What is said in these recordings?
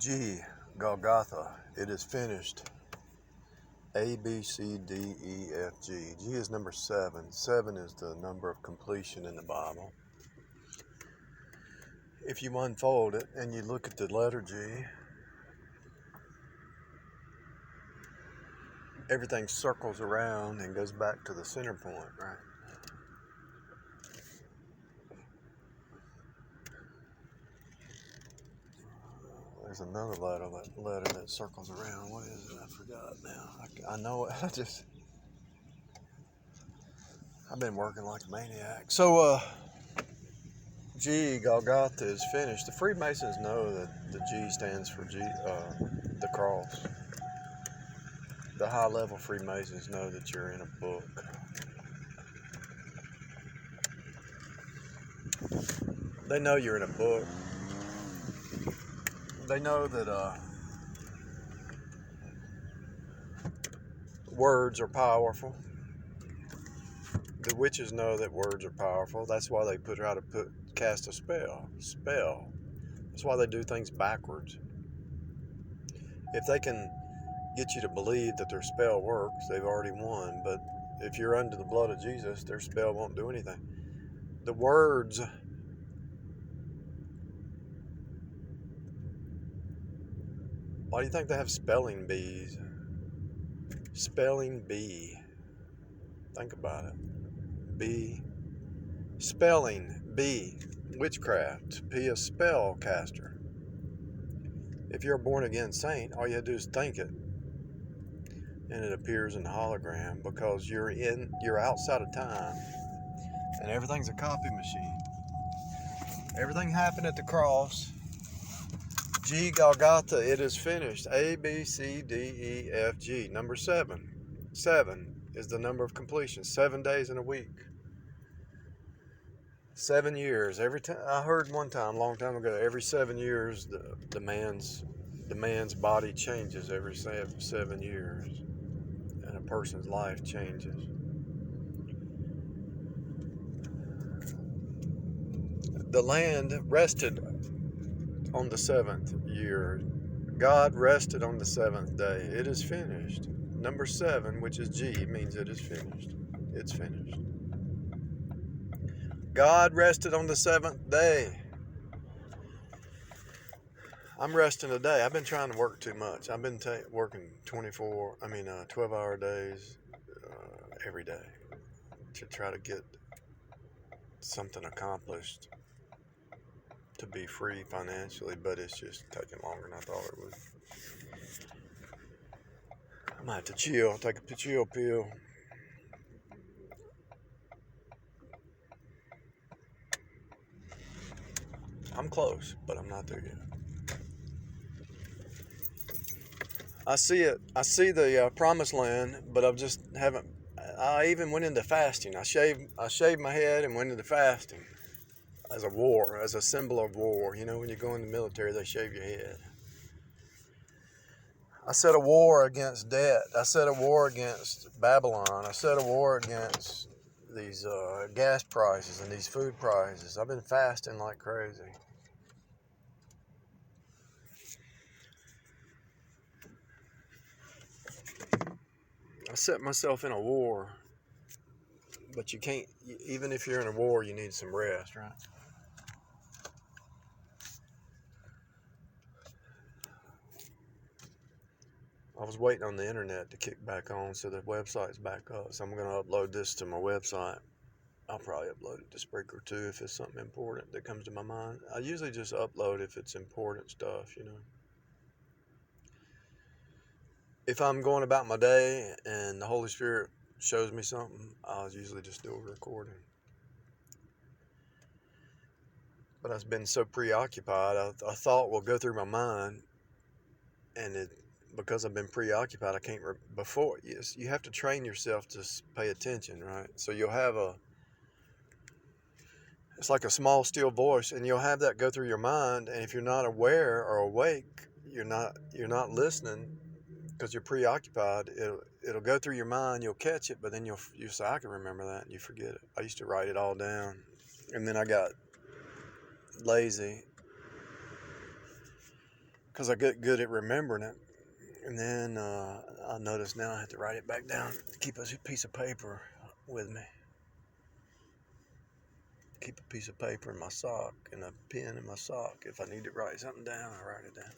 G, Golgotha, it is finished. A, B, C, D, E, F, G. G is number 7. 7 is the number of completion in the Bible. If you unfold it and you look at the letter G, everything circles around and goes back to the center point, right? There's another letter that circles around. What is it? I forgot now. I know it. I've been working like a maniac. So, G, Golgotha is finished. The Freemasons know that the G stands for the cross. The high-level Freemasons know that you're in a book. They know you're in a book. They know that words are powerful. The witches know that words are powerful. That's why they cast a spell. That's why they do things backwards. If they can get you to believe that their spell works, they've already won. But if you're under the blood of Jesus, their spell won't do anything. The words, why do you think they have spelling bees? Spelling bee. Think about it. Bee. Spelling bee. Witchcraft. Be a spell caster. If you're a born again saint, all you have to do is think it. And it appears in the hologram because you're outside of time. And everything's a copy machine. Everything happened at the cross. G, Golgotha, it is finished. A, B, C, D, E, F, G. Number 7. 7 is the number of completion. 7 days in a week. 7 years. Every time I heard one time, a long time ago, every 7 years the man's body changes every 7 years, and a person's life changes. The land rested on the 7th year. God rested on the 7th day. It is finished. Number 7, which is G, means it is finished. It's finished. God rested on the 7th day. I'm resting today. I've been trying to work too much. I've been working 12-hour days every day to try to get something accomplished, to be free financially, but it's just taking longer than I thought it would. I might have to chill, take a chill pill. I'm close, but I'm not there yet. I see it. I see the promised land, but I even went into fasting. I shaved my head and went into fasting as a symbol of war. You know, when you go in the military, they shave your head. I said a war against debt. I said a war against Babylon. I said a war against these gas prices and these food prices. I've been fasting like crazy. I set myself in a war, but you can't, even if you're in a war, you need some rest, right? I was waiting on the internet to kick back on, so the website's back up. So I'm going to upload this to my website. I'll probably upload it to Spreaker too if it's something important that comes to my mind. I usually just upload if it's important stuff, you know. If I'm going about my day and the Holy Spirit shows me something, I'll usually just do a recording. But I've been so preoccupied, a thought will go through my mind, and because I've been preoccupied, I can't. You have to train yourself to pay attention, right? So you'll have it's like a small, still voice, and you'll have that go through your mind. And if you're not aware or awake, you're not listening because you're preoccupied. It'll go through your mind. You'll catch it, but then you'll say, "I can remember that," and you forget it. I used to write it all down, and then I got lazy. because I get good at remembering it. And then I notice now I have to write it back down. Keep a piece of paper with me. Keep a piece of paper in my sock and a pen in my sock. If I need to write something down, I write it down.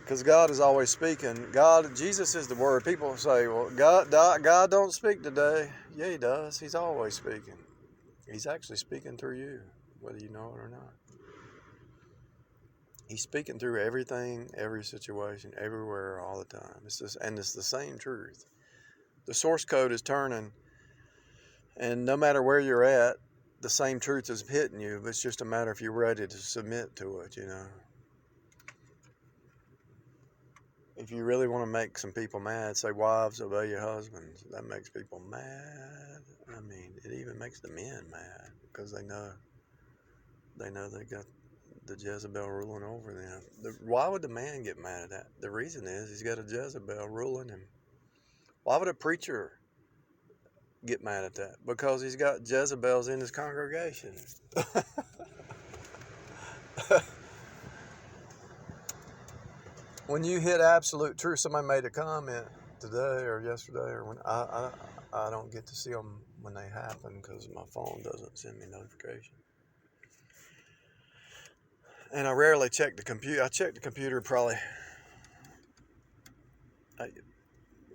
Because God is always speaking. Jesus is the Word. People say, well, God don't speak today. Yeah, He does. He's always speaking. He's actually speaking through you, whether you know it or not. He's speaking through everything, every situation, everywhere, all the time. It's the same truth. The source code is turning, and no matter where you're at, the same truth is hitting you. It's just a matter if you're ready to submit to it, If you really want to make some people mad, say, wives, obey your husbands. That makes people mad. I mean, it even makes the men mad because they know they got the Jezebel ruling over them. Why would the man get mad at that? The reason is he's got a Jezebel ruling him. Why would a preacher get mad at that? Because he's got Jezebels in his congregation. When you hit absolute truth, somebody made a comment today or yesterday, or when I don't get to see them when they happen because my phone doesn't send me notifications. And I rarely check the computer. I check the computer probably, it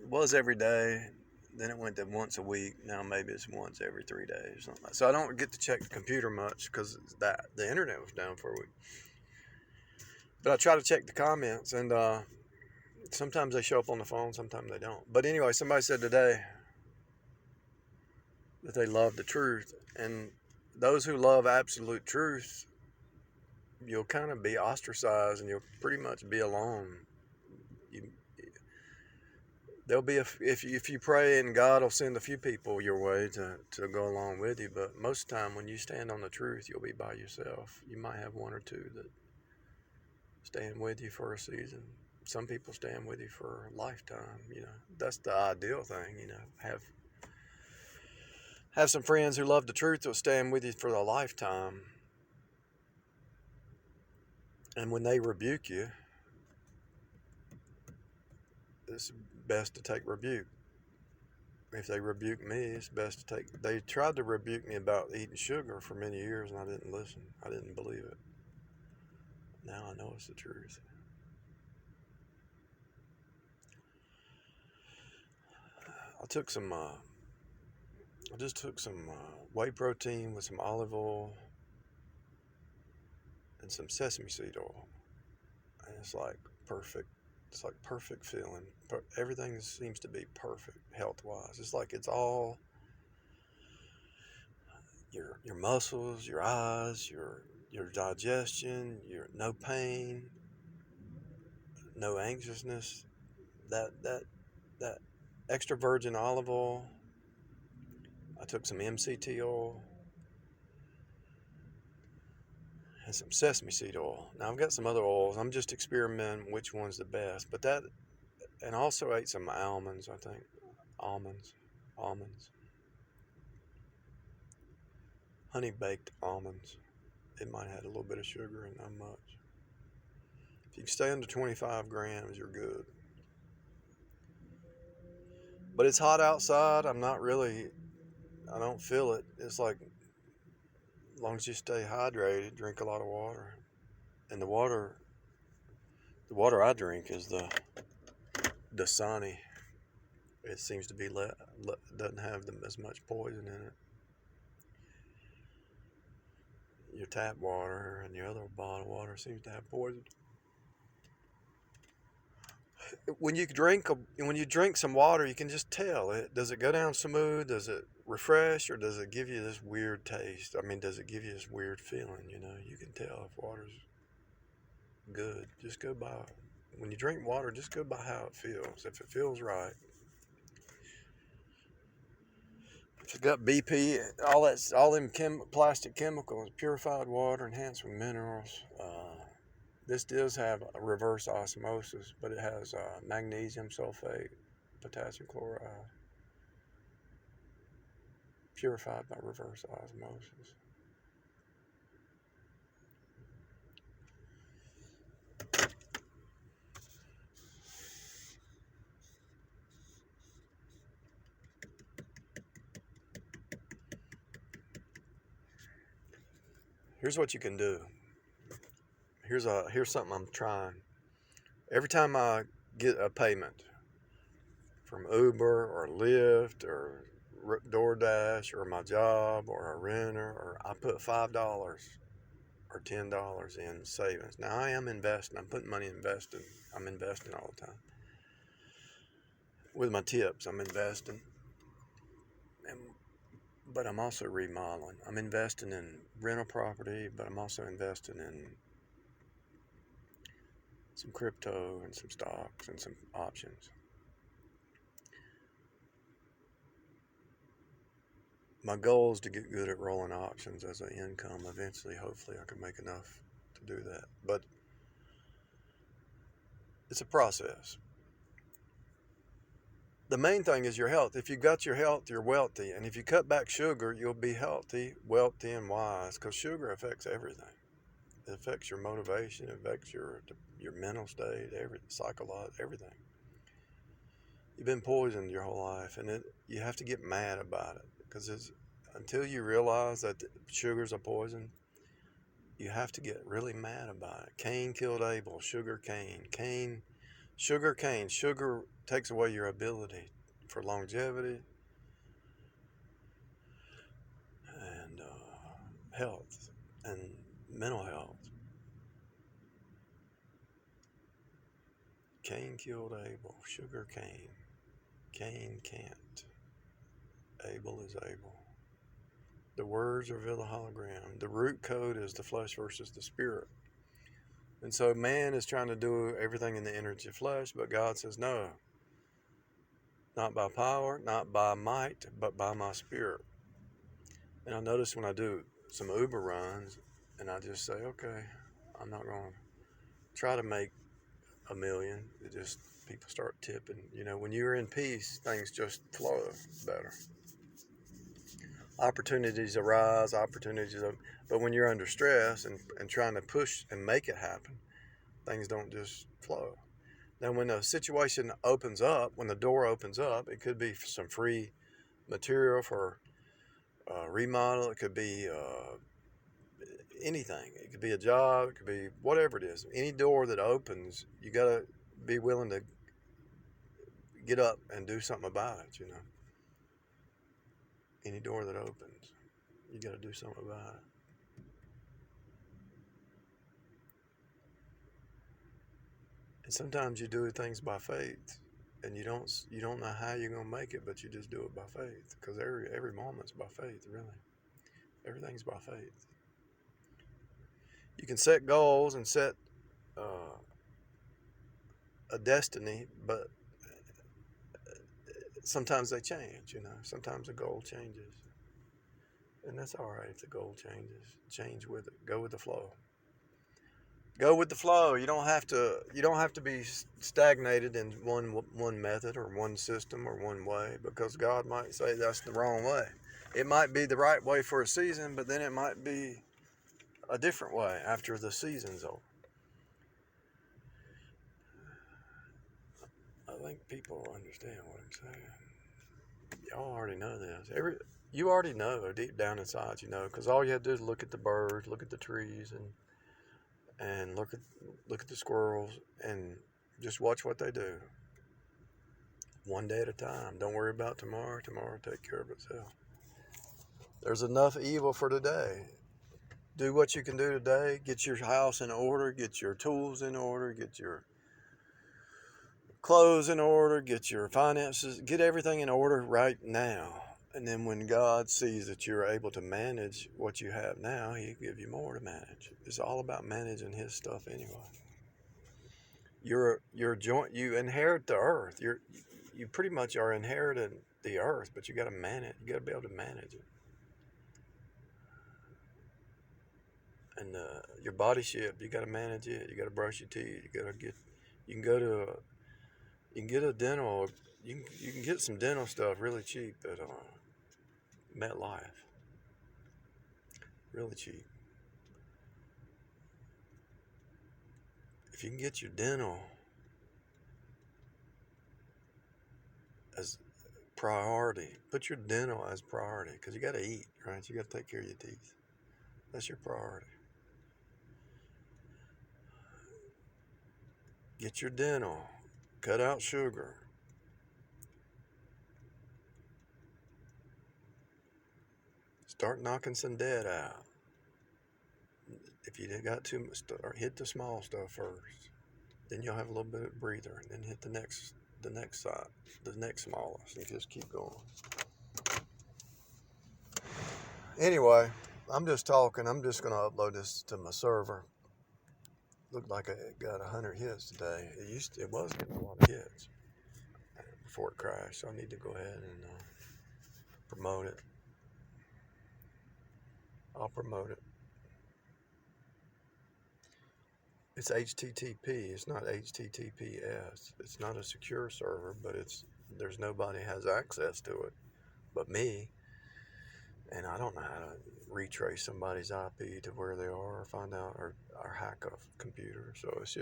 was every day. Then it went to once a week. Now maybe it's once every 3 days or something like that. So I don't get to check the computer much because the internet was down for a week. But I try to check the comments, and sometimes they show up on the phone, sometimes they don't. But anyway, somebody said today that they love the truth. And those who love absolute truth, you'll kind of be ostracized and you'll pretty much be alone. There'll be if you pray, and God will send a few people your way to go along with you. But most of the time, when you stand on the truth, you'll be by yourself. You might have one or two that stand with you for a season. Some people stand with you for a lifetime. That's the ideal thing. Have some friends who love the truth that will stand with you for a lifetime. And when they rebuke you, it's best to take rebuke. If they rebuke me, it's best to take. They tried to rebuke me about eating sugar for many years, and I didn't listen. I didn't believe it. Now I know it's the truth. I just took some whey protein with some olive oil and some sesame seed oil, and it's like perfect. It's like perfect feeling. Everything seems to be perfect health-wise. It's like it's all your muscles, your eyes, your digestion, your no pain, no anxiousness. That extra virgin olive oil. I took some MCT oil and some sesame seed oil. Now I've got some other oils. I'm just experimenting which one's the best. But and also ate some almonds, I think. Almonds. Honey baked almonds. It might have had a little bit of sugar and not much. If you can stay under 25 grams, you're good. But it's hot outside. I don't feel it. It's like, as long as you stay hydrated, drink a lot of water. And the water I drink is the Dasani. It seems to be doesn't have as much poison in it. Your tap water and your other bottled water seems to have poison. When you drink some water, you can just tell it. Does it go down smooth? Does it refresh, or does it give you this weird taste? I mean, does it give you this weird feeling? You can tell if water's good. Just go by. When you drink water, just go by how it feels. If it feels right. If it's got BP, all them plastic chemicals, purified water, enhanced with minerals. This does have a reverse osmosis, but it has magnesium sulfate, potassium chloride, purified by reverse osmosis. Here's what you can do. Here's something I'm trying. Every time I get a payment from Uber or Lyft or DoorDash or my job or a renter, or I put $5 or $10 in savings. Now I am investing. I'm putting money in investing. I'm investing all the time. With my tips, I'm investing. But I'm also remodeling. I'm investing in rental property, but I'm also investing in some crypto and some stocks and some options. My goal is to get good at rolling options as an income. Eventually, hopefully, I can make enough to do that. But it's a process. The main thing is your health. If you got your health, you're wealthy. And if you cut back sugar, you'll be healthy, wealthy, and wise, because sugar affects everything. It affects your motivation, it affects your mental state, psychological, everything. You've been poisoned your whole life, and you have to get mad about it, because until you realize that sugar's a poison, you have to get really mad about it. Cain killed Abel. Sugar cane. Sugar takes away your ability for longevity and health and mental health. Cain killed Abel. Sugar cane. Cain can't. Abel is able. The words reveal the hologram. The root code is the flesh versus the spirit. And so man is trying to do everything in the energy of flesh, but God says, no, not by power, not by might, but by my spirit. And I notice when I do some Uber runs, and I just say, okay, I'm not going to try to make $1 million. People start tipping. When you're in peace, things just flow better. Opportunities arise, but when you're under stress and trying to push and make it happen, things don't just flow. Now, when a situation opens up, when the door opens up, it could be some free material for remodel. It could be anything. It could be a job. It could be whatever it is. Any door that opens, you got to be willing to get up and do something about it, Any door that opens, you got to do something about it. And sometimes you do things by faith, and you don't know how you're gonna make it, but you just do it by faith, because every moment's by faith, really. Everything's by faith. You can set goals and set a destiny, but sometimes they change. Sometimes the goal changes, and that's all right if the goal changes. Change with it. Go with the flow. Go with the flow. You don't have to be stagnated in one method or one system or one way, because God might say that's the wrong way. It might be the right way for a season, but then it might be a different way after the season's over. I think people understand what I'm saying. Y'all already know this. You already know deep down inside, because all you have to do is look at the birds, look at the trees, and look at the squirrels, and just watch what they do. One day at a time. Don't worry about tomorrow. Tomorrow will take care of itself. There's enough evil for today. Do what you can do today. Get your house in order. Get your tools in order. Get your clothes in order. Get your finances. Get everything in order right now. And then when God sees that you're able to manage what you have now, He'll give you more to manage. It's all about managing His stuff anyway. You inherit the earth. You pretty much are inheriting the earth, but you got to manage. You got to be able to manage it. And your body shape, you got to manage it. You got to brush your teeth. You can get a dental. You can get some dental stuff really cheap at MetLife. Really cheap. If you can get your dental as priority, put your dental as priority, because you got to eat, right? You got to take care of your teeth. That's your priority. Get your dental. Cut out sugar. Start knocking some debt out. If you got too much, hit the small stuff first. Then you'll have a little bit of breather, and then hit the next side, the next smallest, and just keep going. Anyway, I'm just talking. I'm just going to upload this to my server. Looked like it got 100 hits today. It was getting a lot of hits before it crashed. So I need to go ahead and promote it. I'll promote it. It's HTTP. It's not HTTPS. It's not a secure server, but there's nobody has access to it but me. And I don't know how to retrace somebody's IP to where they are, or find out, or hack a computer. So it's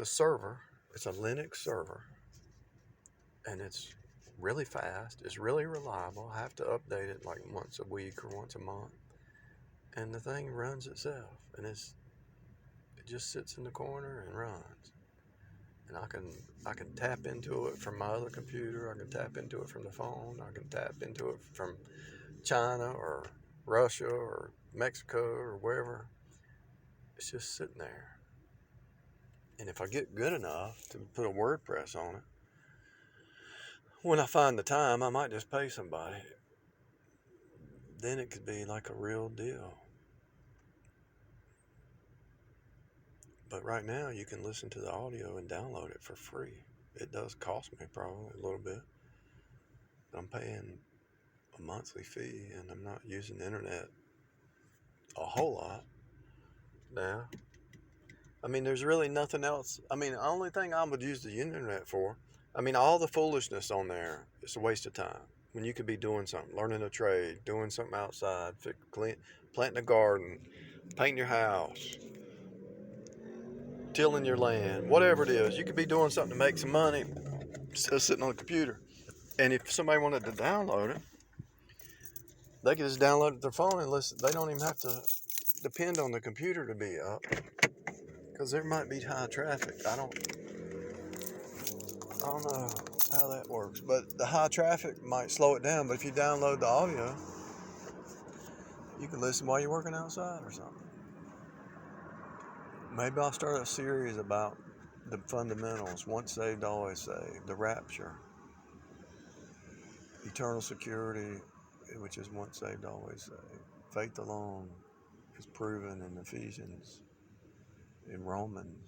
a server. It's a Linux server, and it's really fast. It's really reliable. I have to update it like once a week or once a month, and the thing runs itself. And it just sits in the corner and runs. And I can tap into it from my other computer. I can tap into it from the phone. I can tap into it from China or Russia or Mexico or wherever. It's just sitting there. And if I get good enough to put a WordPress on it, when I find the time, I might just pay somebody. Then it could be like a real deal. But right now, you can listen to the audio and download it for free. It does cost me probably a little bit. But I'm paying a monthly fee, and I'm not using the internet a whole lot now. I mean, there's really nothing else. I mean, the only thing I would use the internet for, I mean, all the foolishness on there, it's a waste of time. When you could be doing something, learning a trade, doing something outside, planting a garden, painting your house, tilling your land, whatever it is. You could be doing something to make some money instead of sitting on the computer. And if somebody wanted to download it, they could just download it to their phone and listen. They don't even have to depend on the computer to be up, because there might be high traffic. I don't know how that works, but the high traffic might slow it down. But if you download the audio, you can listen while you're working outside or something. Maybe I'll start a series about the fundamentals: once saved, always saved, the rapture, eternal security, which is once saved, always saved. Faith alone is proven in Ephesians, in Romans,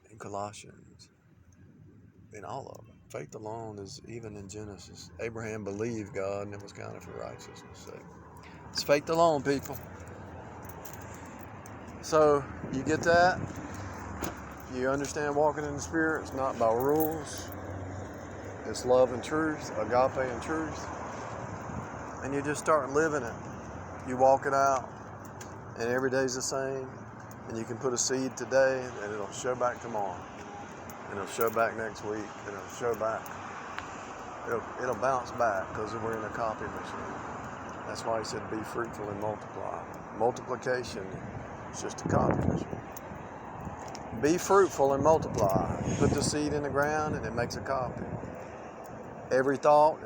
in Colossians, in all of them. Faith alone is even in Genesis. Abraham believed God, and it was counted for righteousness' sake. It's faith alone, people. So, you get that? You understand walking in the Spirit? It's not by rules. It's love and truth, agape and truth. And you just start living it. You walk it out, and every day's the same. And you can put a seed today, and it'll show back tomorrow. And it'll show back next week, and it'll show back. It'll bounce back, because we're in a copy machine. That's why he said, be fruitful and multiply. Multiplication is just a copy machine. Be fruitful and multiply. You put the seed in the ground, and it makes a copy. Every thought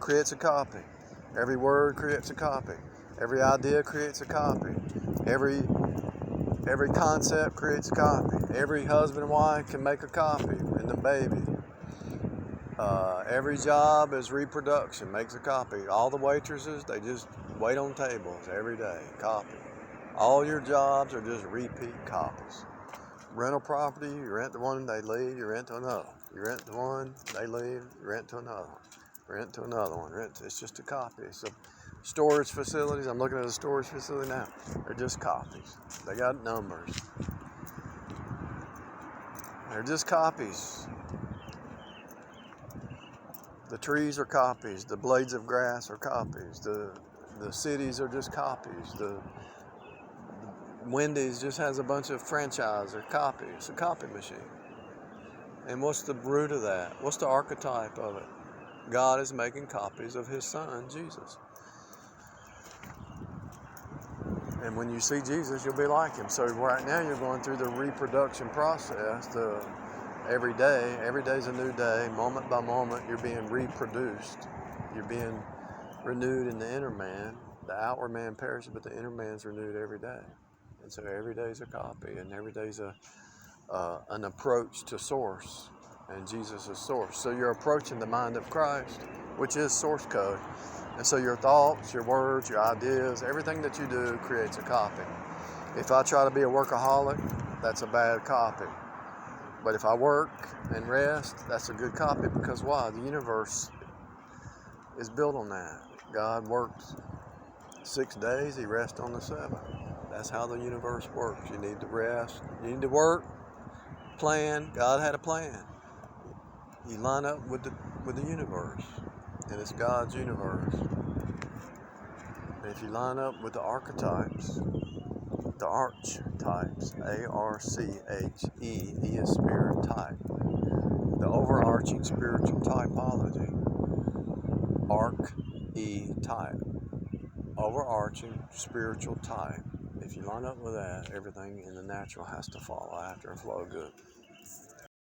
creates a copy. Every word creates a copy. Every idea creates a copy. Every concept creates a copy. Every husband and wife can make a copy, and the baby. Every job is reproduction, makes a copy. All the waitresses, they just wait on tables every day, copy. All your jobs are just repeat copies. Rental property, you rent the one, they leave, you rent to another. You rent the one, they leave, you rent to another one. Rent to another one. It's just a copy. So storage facilities, I'm looking at a storage facility now. They're just copies. They got numbers. They're just copies. The trees are copies. The blades of grass are copies. The cities are just copies. The Wendy's just has a bunch of franchise or copies. It's a copy machine. And what's the root of that? What's the archetype of it? God is making copies of his son, Jesus. And when you see Jesus, you'll be like him. So right now you're going through the reproduction process. Every day's a new day. Moment by moment, you're being reproduced. You're being renewed in the inner man. The outward man perishes, but the inner man's renewed every day. And so every day's a copy, and every day's an approach to source. And Jesus is source. So you're approaching the mind of Christ, which is source code. And so your thoughts, your words, your ideas, everything that you do creates a copy. If I try to be a workaholic, that's a bad copy. But if I work and rest, that's a good copy, because why? The universe is built on that. God worked 6 days, he rested on the 7th. That's how the universe works. You need to rest, you need to work, plan. God had a plan. You line up with the universe, and it's God's universe. And if you line up with the archetypes, the archetypes, A-R-C-H-E, E is spirit type, the overarching spiritual typology, arc-E-type, overarching spiritual type. If you line up with that, everything in the natural has to follow after and flow good.